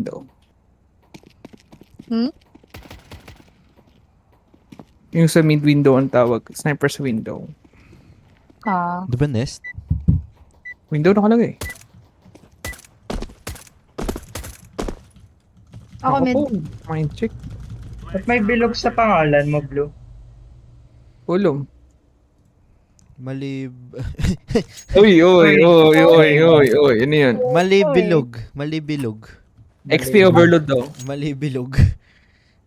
Window. Yung sa mid window ang tawag. Sniper sa window. Di ba nest? Window nakalagay. Ako mid. po. Mind check. Ba't may bilog sa pangalan mo, Blue? Ulong. Malib... Uy. Ano yun? Malibilog. Malibilog. XP overload daw. Malibilog.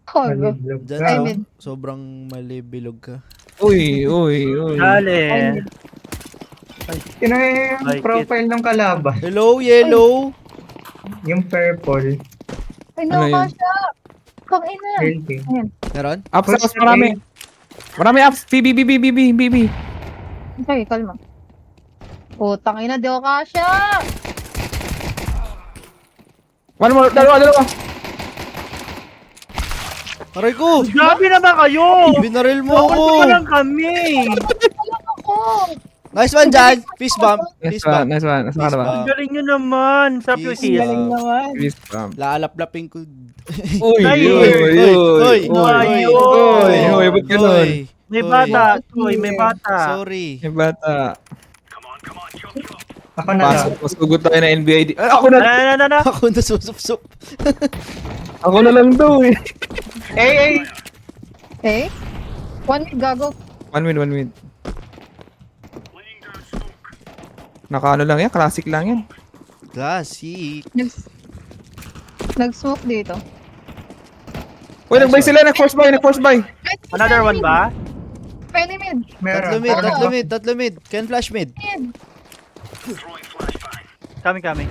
Kogo. Bilog Diyan ka. Ay, so, mid. sobrang malibilog ka. Uy. Dali. Sino yung Like profile ng kalaban? Hello, yellow! Yung purple. Ay, Ano no, yun? kasha. Kang ina. Healthy. Ayan. Meron? Ups, First ups, marami. Marami ups. BB. Okay, kalma. Putang ina, di ako kasha. One more. Dalawa. Aray ko! Grabe naman kayo! Binaril mo Bakit ako! pa lang kami? Ako. Nice one, Jan! Fist bump! Nice Fist bump! one. Nasa ka na ba? Fist Ang galing nyo naman. Sa Yes. Kiss. Galing naman. Fist bump. Laalap-lapin ko. Uy. Ba't ganun? May Hoy. bata. Uy, may bata. Sorry. Yung bata. Ako na lang. Pasok. Masugot tayo na NBID. Ay, ako na. Na. Ako nasusupsup. Ako na lang daw eh. Hey! Okay. One mid, gago. One win. Nakaano lang yan. Classic lang yan. Classic. Nag-smoke dito. Uy, nag-buy sila. Nag-force buy. Another one ba? Pwede mid. Tatlo Meron. mid. Tatlo mid. Can flash mid. Mid. Coming.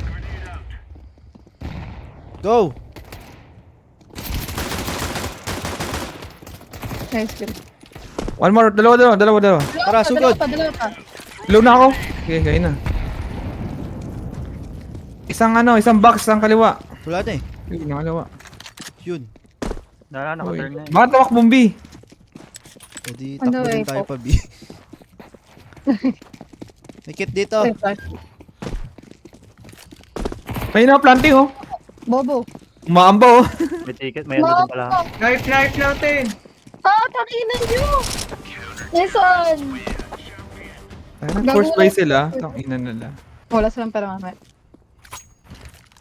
Go! Nice kill. One more. Dalawa. Tara, sugod. Dalawa pa. Low na ako. Okay, kaya na. Isang box, isang kaliwa. Wala na eh. Yung kaliwa. Yun. Naka-turn na. Bakit tawak bombi? E di On the takbo way din tayo po. pa, B. May kit dito. Ay, flash. May na-planting oh. Bobo. Umaamba oh. May ticket. May ano din pala. Knife natin! Takinan nyo. Nice one. Force buy sila. Tang ina nila. Wala silang pera mamaya.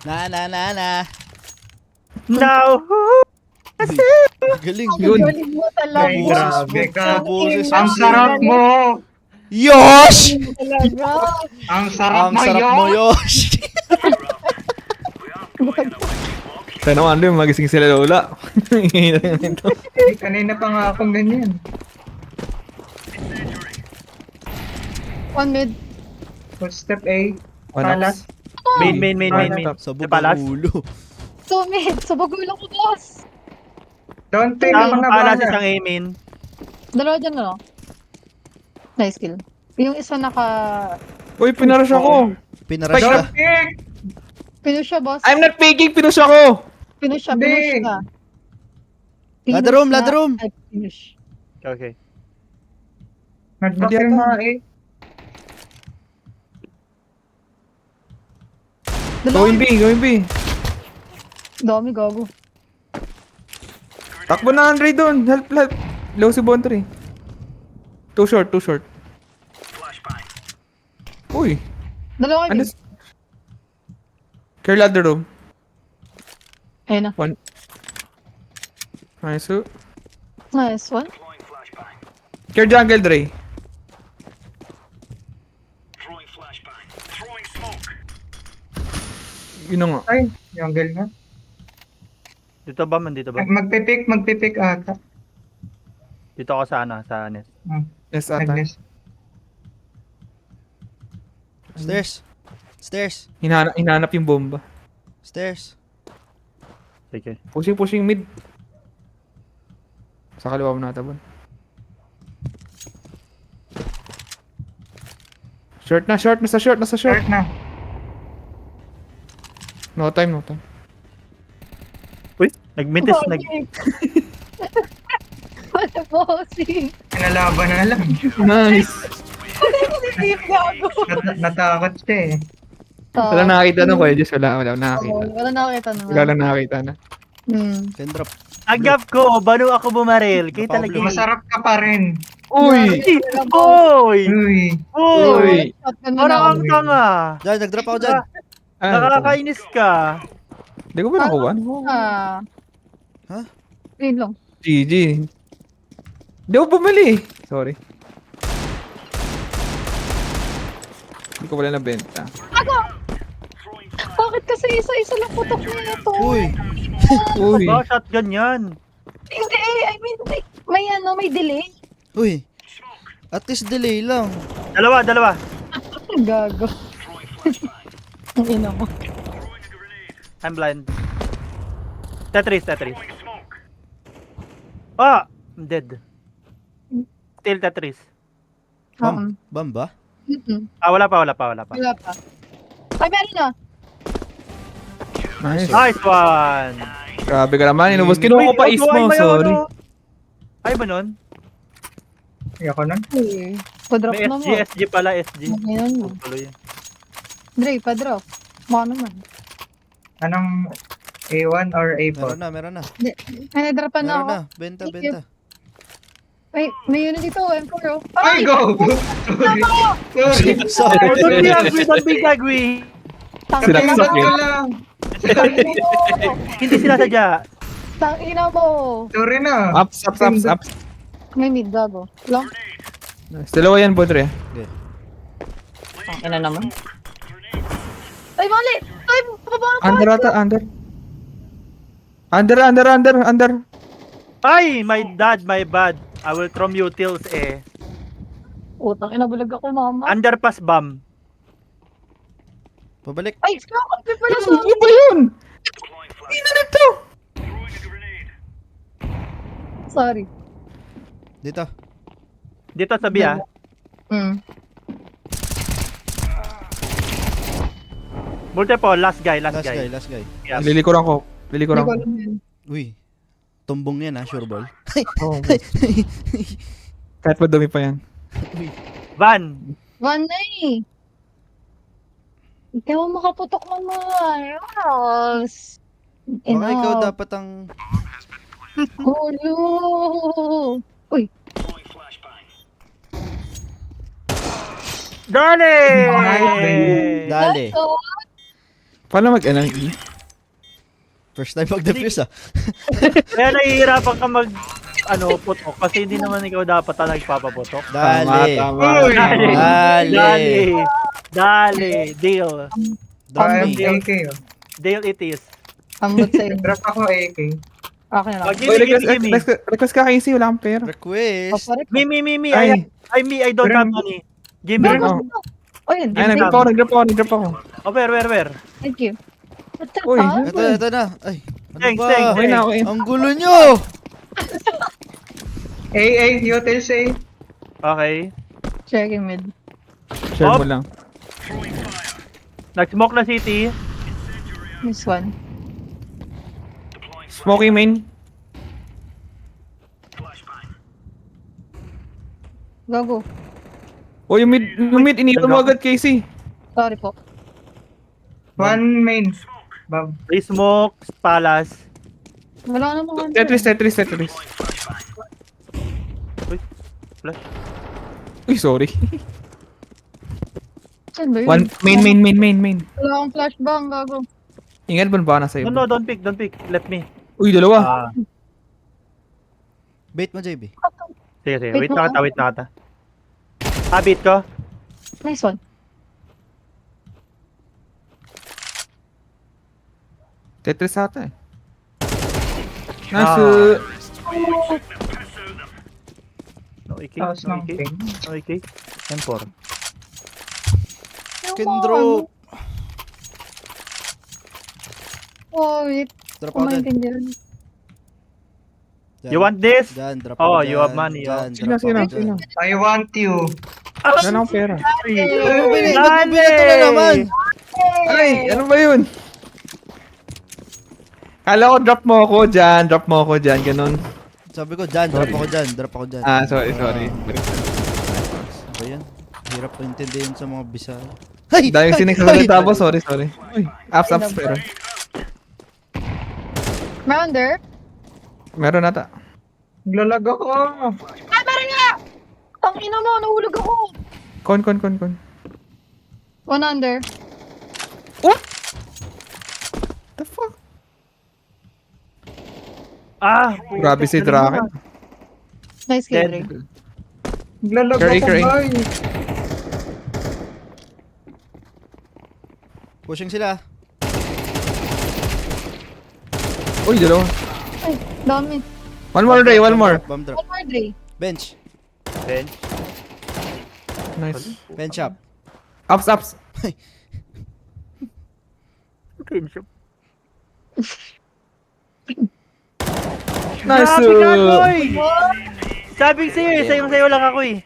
Na. No! Galing. Yun. Galing mo talaga. Ay, grabe ka. Boses. Ang sarap mo! Yosh! Talaga. Ang sarap Ang mo sarap yun! mo, Yosh! Tayo naman doon, magising sila lola. Kanina pa nga akong ganyan. One mid. Footstep A. One Palas. Main. Sabog May palas? ang ulo. Two mid. Sabag ulo ko, boss. Don't take Ang ako na palas bala. isang aiming. Dalawa dyan, ano? Nice kill. Yung isa naka... Uy, pinarush ako. Pinarush Spike ka. Don't take! Pinush siya, boss. I'm not faking, pinush ako. Pinush siya, Hindi. pinush siya. Ladder room, ladder room. Ay, pinush. Okay. Nag-back Hindi yung ata. mga A. Going B. Dami, gago. Takbo na Andre doon. Help. Low si Bontry. Too short. Uy. Dalawa Ano? kayo. Care ladder room. Ayun na. One. Nice. So, Nice one. care jungle, Dre. Yun na nga. Ay, jungle na. Dito ba? Dito ba? Magpipick ata. Dito ako sa ano, sa nest. Yes, ata. Agnes. Stairs. Hinahanap yung bomba. Stairs. Sige. Pushing mid. Sa kaliwa mo natabon. Nasa short. Short na. No time. Uy, nag-mitis. Wala bossing. Pinalaban na lang. Nice. Hindi gago. Natakot siya eh. Wala nakakita nung Kuya Jess. Wala nakakita. Wala nakakita naman. Wala lang nakakita na. Can drop. Agap ko, bano ako bumaril? Kayo Pablo. talaga. Masarap ka pa rin. Uy! Oy! Uy. Oy! Shotgun mo Parang na. ang tanga. Dyan, nag-drop ako dyan. Nakakainis ka. Hindi ko ba nakuha? Ha? Yun lang. GG. Hindi ako bumili. Sorry. Hindi ko wala nabenta. Bakit kasi isa-isa lang putok na ito? Uy. Uy. Ba, shotgun yan. Hindi, I mean, may delay. Uy. At least delay lang. Dalawa. Gago. Ang ina mo. I'm blind. Tetris. Ah! I'm dead. Still Tetris. Bam. Bam ba? Ah, wala pa. Wala pa. Ay, meron na. Nice. Nice one! Grabe ka naman. Inubos. Kinuha ko pa is mo. Sorry. Ay ba nun? Ayoko nun. Eh, pa-drop May na mo. SG pala, SG. Ngayon mo. Tuloy. Dre, pa-drop. Mukha naman. Anong A1 or A4? Meron na. Ay, nadrapan na Meron ako. na. Benta. Ay, may unit dito. M4 oh. Ay, go! Sorry. Sorry. Don't be gagwi! Sinaksak yun. lang. Hindi sila sadya. Tangina mo. Sorry na. Ups. May mid, gago. Long. Nice. Dalawa yan, Bodre. Tangina naman. Ay, mali! Ay, bababa pa! Under ata, under. Ay! My bad. I will throw utils eh. Utang, inabulag ako, mama. Underpass bomb. Pabalik. Ay, skakot pala sa... Ano ba yun? Hindi na nito. Sorry. Dito. Dito sa B ah. Multiple, last guy. Last guy. Yeah. Lilikuran ko. Hindi ko alam yun. Uy. Tumbong yan ha, sure ball. Oh, kahit madumi pa yan. Van. Van na eh. Ikaw makaputok naman. Yes. Baka ikaw dapat ang... Hulo. Uy. Dali! Dali. So, Paano mag-ano? First time mag-defuse ah. Kaya nahihirapan ka putok kasi hindi naman ikaw dapat talaga nagpapaputok. Dali. Tama. Uy. Dali. Deal. Drop I'm me. AK. oh. Deal it is. ambot sa'yo. Drop ako AK. Okay na lang. Gimme. Request ka Casey, wala akong pera. Request. Paparik. Me. Ay. I don't have money. Give me. Oh. Oh, yun. Ay, nag-drop ako. Oh, where? Thank you. What the Uy, fuck? Ito na. Ay. Ano Thanks, ba? thanks. Okay na, okay. Ang gulo nyo! A, utils A. Okay. Checking mid. Share mo Up. lang. Nag-smoke na city. This one. Smoking main. Gago. O, yung mid, iniwan mo agad, Casey. Sorry po. One main. Bomb. Smoke, palace. Wala namang Tetris. Uy, flash. Uy, sorry. Saan ba yun? One, main. Wala akong flashbang, gago. Ingat ba nasa iyo? No, don't pick. Let me. Uy, dalawa. Bait mo, JB. Sige. Wait Wait na mo, kata. Beat ko. Nice one. Tetris ata eh. Nice. No AK. Tapos ng ping. No AK. M4. Can drop. Oh, wait. Drop ako dyan. Kumaintindihan. Dyan. You want this? Dyan, drop Oh, ako you dyan. have money, Dyan, Sino? drop ako dyan. I want you. Wala na akong pera. Ba't mo binato na naman? Ay, ano ba yun? Kala ko drop mo ako dyan, ganun. Sabi ko, dyan, drop ako dyan. Ah, sorry. Ano ba yan? Hirap pa intindihin sa mga Bisaya. Ay! Dahil sinigsalita po, sorry. Uy, ups, pero. Meron there? Meron nata. Naglalag ako. Ay, meron nga! Ang ina mo, nahulog ako. Con. One under. What? The fuck? Ah! Grabe si Draken. Nice kill, Dead. Dre. Naglalag Curry, ako, curry. boy. Pushing sila. Uy, dalawa. Ay, dami. One more, Dre, one more. Bomb drop. One more, Dre. Bench. Then, Nice. Bench up. Ups. kinship. Nice. Grabe ka, boy! Sabi sa'yo, sayo lang ako eh.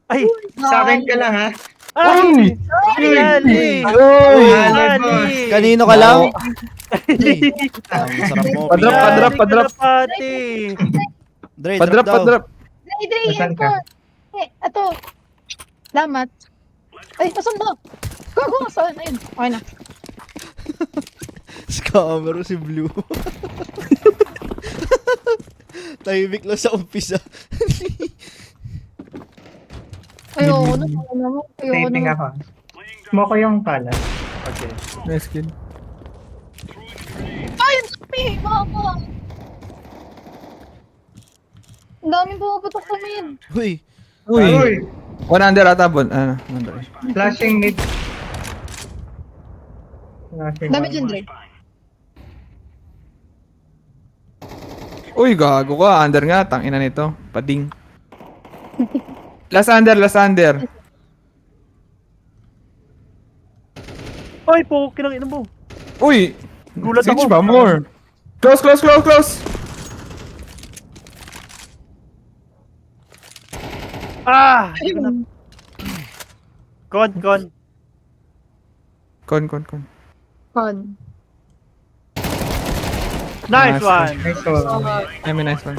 Ay! Sa akin ka lang, ha? Ay! Dali! Dali, Kanino ka lang? Ay, ang sarap mo. Padrop. Pati! Dre, drop daw. Padrop. Dre, Nasaan yan ka? ko. Eh, ito. Salamat. Ay, pasan na. Gago, saan? Ayun, okay na. Scammer si Blue. Tahimik lang sa umpisa. Ayoko na, ayoko Taping na. ako. Smoke ko yung pala. Okay. Nice kill. Ay, ang dami! Mama! Ang daming pumaputok sa mid. Uy, Uy. One under ata, under. Flashing mid. Flashing Dami one. dyan, Dre. Uy, gago ka. Under nga. Tangina nito. Pading. Last under. Ay, po, kinang ina mo. Uy. Gulat Switch ako. pa more. Close. Ah! Ayun. Con. Con. Con. Nice Nice one! Nice one. I mean, nice one.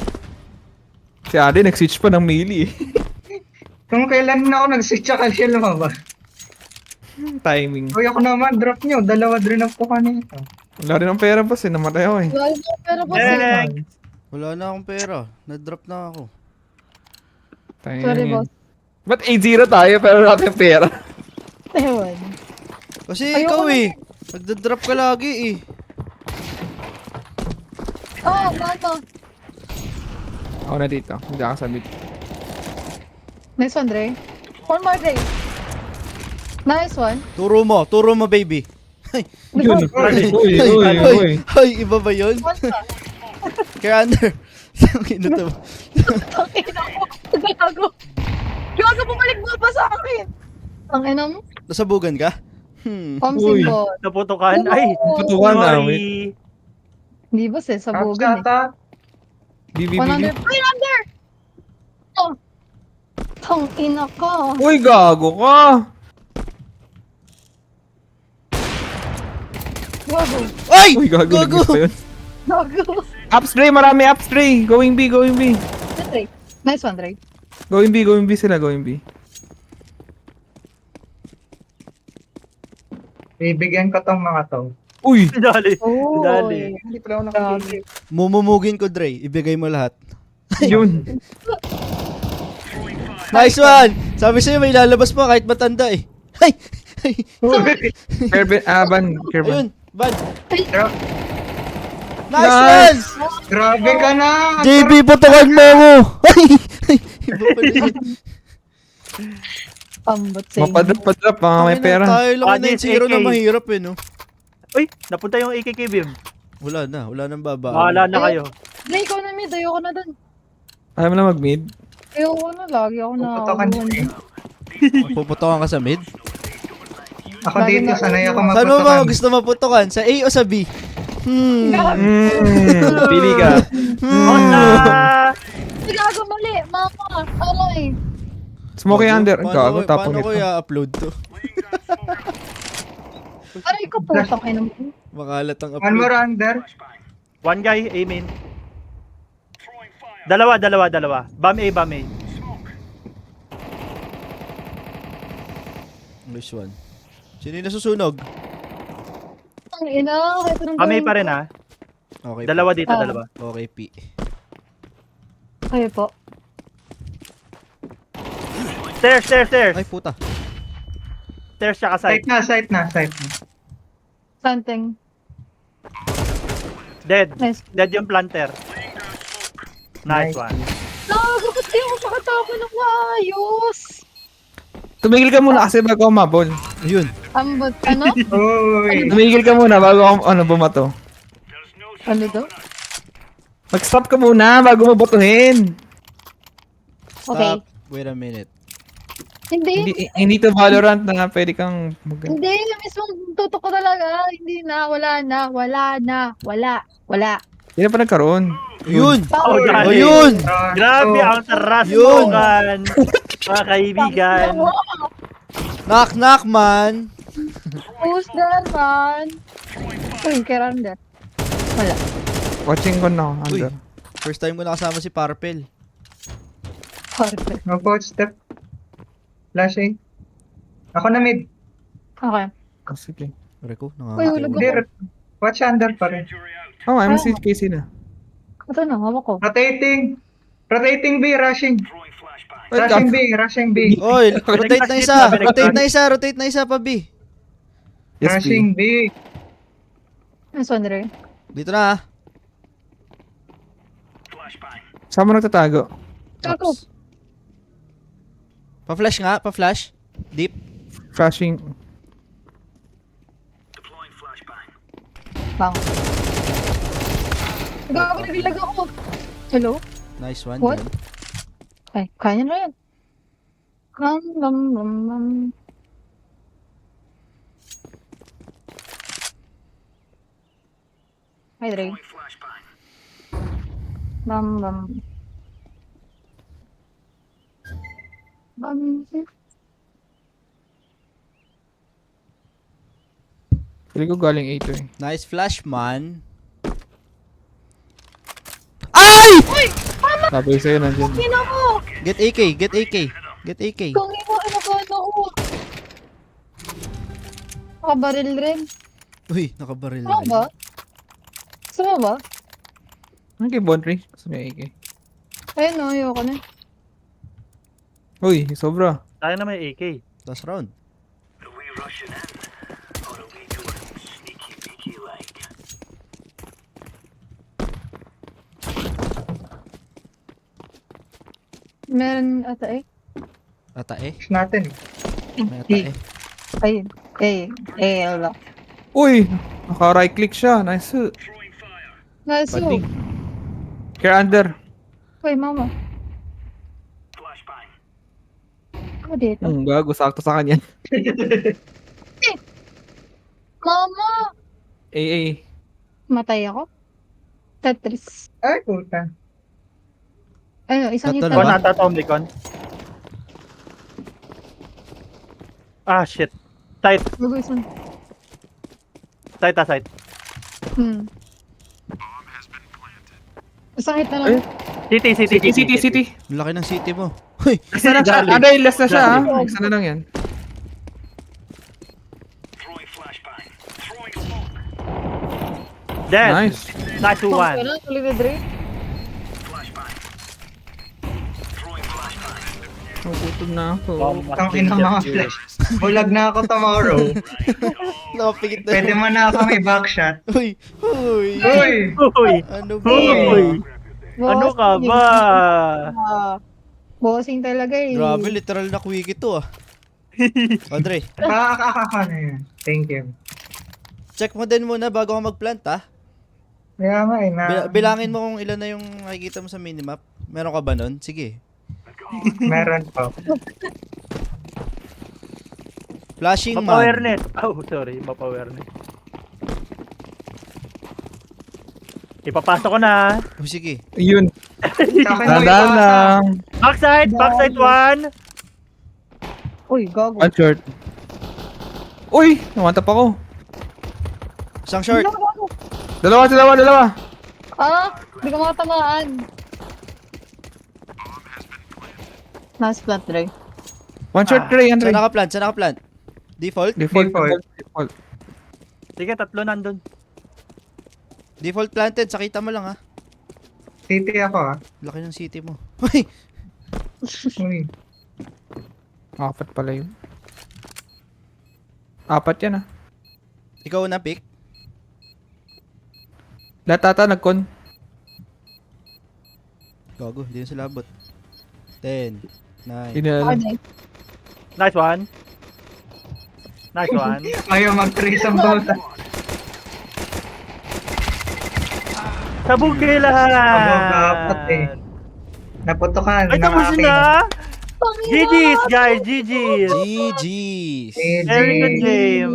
Si Adi, nag-switch pa ng melee. Kung kailan na ako nag-switch ka siya lumabas. Timing. Uy, ako naman, drop nyo. Dalawa din ako kanito. Wala rin ang pera, boss. Namatay ako eh. Wala na, pero pa siya. Next! wala na akong pera. Na-drop na ako. Tayo Sorry, na yun. boss. Ba't 8-0 tayo pero wala tayong pera? Ewan. Kasi Ayoko ikaw na. eh. Nagda-drop ka lagi eh. Oh, mama. Ako na dito. Hindi ako sabit. Nice one, Dre. One more, Dre. Nice one. Turo mo baby. Yun. Uy. Ay, iba ba yun? One pa. Kaya under. Ano to? Ang ina ko. Gago. Gago, bumalik mo pa sa akin. Ang ina mo. Nasabugan ka? Uy. Pumpsing ball. Naputukan. Ay! Putukan na. Wait. Sorry! Hindi ba sa Tapos sabugan eh. ata. BB. 100. Ay, under! Oh. Ang ina ko. Uy, gago ka. Gago. Ay! Uy, gago. Gago! Nag-miss pa yun. Gago. Ups, Dre. Marami ups, Dre. Going B. Dre. Nice one, Dre. Going B sila. Going B. Bibigyan ko tong mga to. Uy. Dali! Oh. Dali! Hindi pala ako Grabe. Mumumugin ko, Dre. Ibigay mo lahat. Yun. Nice one! Sabi sa'yo, may lalabas pa kahit matanda eh. Ay! Ay! Ban. Ayun! Bad! Drop. Nice Nice! one! Grabe ka na! JB, putukan mo ako! Ay! Ay! Iba pala yun. Pambot sa inyo. Mapadrop. May pera. Tayo lang ang Adis, 9-0 na AK. mahirap eh, no? Uy! Napunta yung AKK beam. Wala nang baba. Bahala na kayo. Dre, ikaw na mid. Ayoko na dun. Ayaw mo na mag-mid. Ayoko na. Lagi ako na. Puputokan ko eh. Puputokan ka sa mid? Ako dito, sanay ako Saan mo ba maputokan. gusto maputokan? Sa A o sa B? Pili ka. Ona! Gago, mali. Mama. Aray. Smoky under. Gago, tapong Paano ko ito. i-upload to? Aray ko po. Tangay naman. Makalat ang One more upload. under. One guy, A main. Dalawa. Bam A. Nice one. Sino yung nasusunog? Ang ina, kahit anong Kami gawin pa rin ko. ha. Okay Dalawa po. dito, Ah. dalawa. Okay, P. Kayo po. Stairs, stairs, stairs. Ay, puta. Stairs tsaka side. Site na. Something. Dead. Nice. Dead yung planter. Nice Nice. one. Nakagabot di ako makatama ng maayos. Tumigil ka muna kasi bago ako mabol. Ayun. Ambot, ano? Uy. Tumigil ka muna bago ako bumato. Ano to? Mag-stop ka muna bago mo botohin. Okay. Stop. Wait a minute. Hindi. Hindi to Valorant na nga pwede kang Hindi, mismong tutok ko talaga. Hindi na, wala. Hindi na pa nagkaroon. Ayun! Oh, Power. God. Ayun! Grabe, ang taras Yun. kan. Mga kaibigan. Knock, knock, man! Who's there, man? Uy, kay Rander. Wala. Watching ko na, Uy. under. First time ko nakasama si Parpel. Perfect. No footstep. Flashing. Ako na mid. Okay. Oh, sige. Rico, Uy, hulog nangangati. Hindi, watch under pa rin. Oh, I'm si Casey na. Ito na, hawak ko. Rotating B, rushing. Wait, Rushing B. Oy, rotate na isa! Rotate na isa pa, B. Yes, Rushing B. Nice one, Dre. Dito na, ah. Saan mo nagtatago? Ako. Pa-flash nga, pa-flash. Deep. Flashing. Bang. Gago, nabilag ako. Hello? Nice one. What? Yan. Ay, kanya na yan. Ram. Hi, Dre. Bam. Pili ko galing A to eh. Nice flash, man. Ay! Sabi sa'yo nandiyan. Kina mo! Get AK, get AK. Get AK. Kung ino, ano ko, ano ko? Nakabaril rin. Uy, nakabaril Ano rin. ba? Gusto mo ba? Ano kay Bondry? Gusto niya AK. Ayun no, ayoko na. Uy, sobra. Tayo na may AK. Last round. Meron ata eh. Atae. Push natin. May atae. Ayun. Wala. Uy! Naka-right click siya. Nice. Nice Pati. you. Care under. Uy, mama. Ako dito. Gago. Sakto sa kanya. Mama! AA. Matay ako? Tetris. Ay, puta. Ano, isang hit Tatlo Con na. ba? ata to, Omnicon. Ah, shit. Site. Bago isang. Site. Isang hit na Eh? lang. City. Ang laki ng city mo. Uy! Last na lang siya. Jolly. Aday, last na siya ha. Jolly. Isa na lang yan. Dead. Nice. Nice to one. Wala, tuloy na Dre. Nagutom na ako. Ang ina mga flash. Bulag na ako tomorrow. Nakapikit na. Pwede mo na ako may backshot. Uy! Uy! Uy! Uy! Ano ba? Uy! Ano ka ba? Bossing talaga eh. Grabe, literal na quickie to ah. Andre, Nakakakaka na yan. Thank you. check mo din muna bago ka mag-plant ah. Kaya nga eh, na Bilangin mo kung ilan na yung nakikita mo sa minimap. Meron ka ba nun? Sige. meron pa. Flashing man. Mapa-awareness. Oh, sorry. Mapa-awareness. Ipapasok ko na. Oh, sige. Yun. Sa akin mo Tandaan ipasa. lang. Backside one. Uy, gago. One short. Uy! Nawantap ako. Isang short. Gago. Dalawa. Ah, hindi ko makatamaan. Nice plant, Dre. One short, Trey. Saan Andre. naka-plant? Saan naka-plant? Default? Default. Default. Default. Sige, 3 nandun. Default planted. Sakita mo lang ha. City ako ah. Laki ng city mo. Uy! Uy. Apat pala yun. Apat yan ah. Ikaw na pick? Lahat ata nag-con. Gago, hindi na sila abot. 10, 9. Hindi na alam. Okay. Nice one. Nice one. Ayaw mag-trace ang bota. Sabog kayo lahat. Sabog dapat eh. Naputokan. Ay, tapos ng aking- na. GG's, guys. GG's. GG's. Very good game.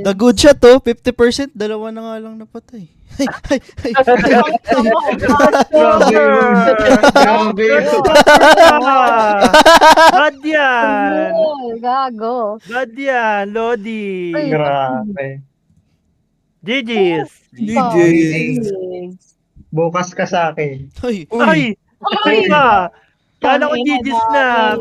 The good shot to, 50%. Dalawa na nga lang napatay. Ay, ay, ay. Grabe yun. Grabe yun. Bad yan. Gago. Bad yan, Lodi. Ay. Grabe. GG's. GG. Bukas ka sa akin. Ay. Ay! Ay ka! Kala ko GG's na.